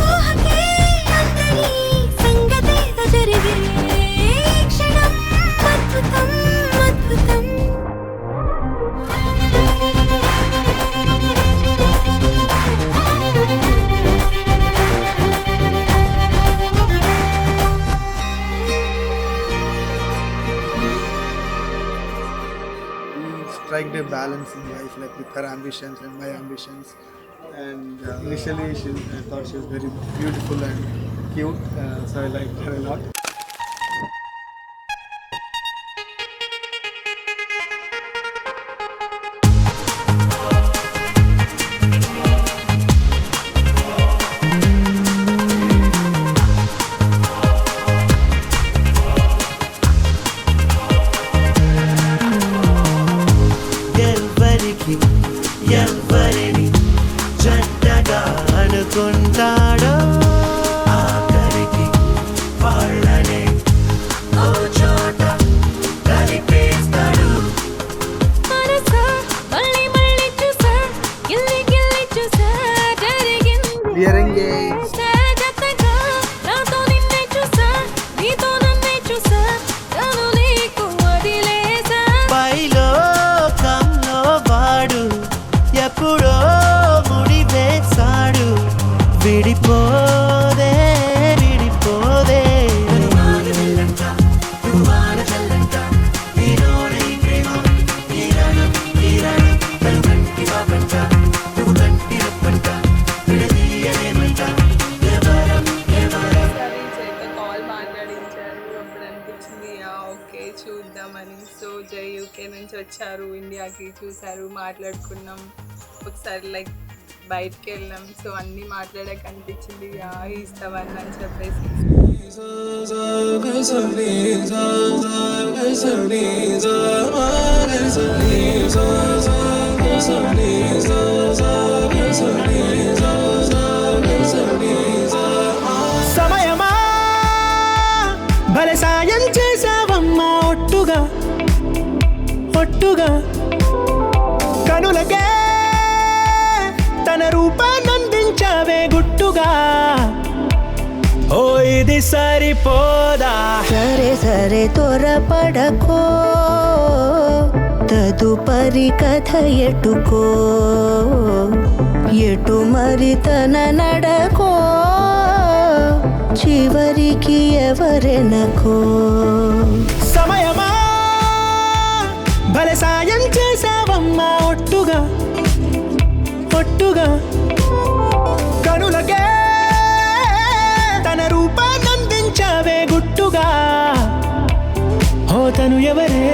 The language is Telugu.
ఊహకే అందరి సంగతేదో జరిగే క్షణం అద్భుతం అద్భుతం. Strike a balance in life, like with her ambitions and my ambitions. And initially, I thought she was very beautiful and cute, so I liked her a lot. ఎవరికి ఎవరిని జంటగా అనుకుంటాడో ఆఖరికి వాళ్ళనే ఓ చోట కలిపేస్తాడు. మనసా మళ్ళీ మళ్ళీ చూసా గిల్లి గిల్లి చూసా జరిగింది. We are engaged. జతగా నాతో నిన్నే చూసా నీతో నన్నే చూసా తను నీకు వదిలేసా. పైలోకంలో వాడు ఎప్పుడో ముడి వేశాడు. విడిపోదే విడిపోదే కాల్ మాట్లాడించారు. అప్పుడు అనిపించింది ఓకే చూద్దామని. సో జై యూకే నుంచి వచ్చారు, ఇండియాకి చూశారు, మాట్లాడుకున్నాం, ఒకసారి లైక్ బయటికి వెళ్ళాం. సో అన్నీ మాట్లాడాక అనిపించింది ఇస్తావని అని చెప్పేసి. సమయమా భలే సాయం చేసావమ్మా ఒట్టుగా ఒట్టుగా కనులకే తన రూపాన్నందించావే గుట్టుగా. ఓ ఇది సరిపోదా సరే సరే త్వరపడకో తదుపరి కథ ఎటుకో ఎటు మరి తన నడకో చివరికి ఎవరెనకో. సమయమా భలే సాయం చేసావమ్మా ఒట్టుగా ఒట్టుగా కనులకే తన రూపాన్నందించావే గుట్టుగా. ఓ తను ఎవరే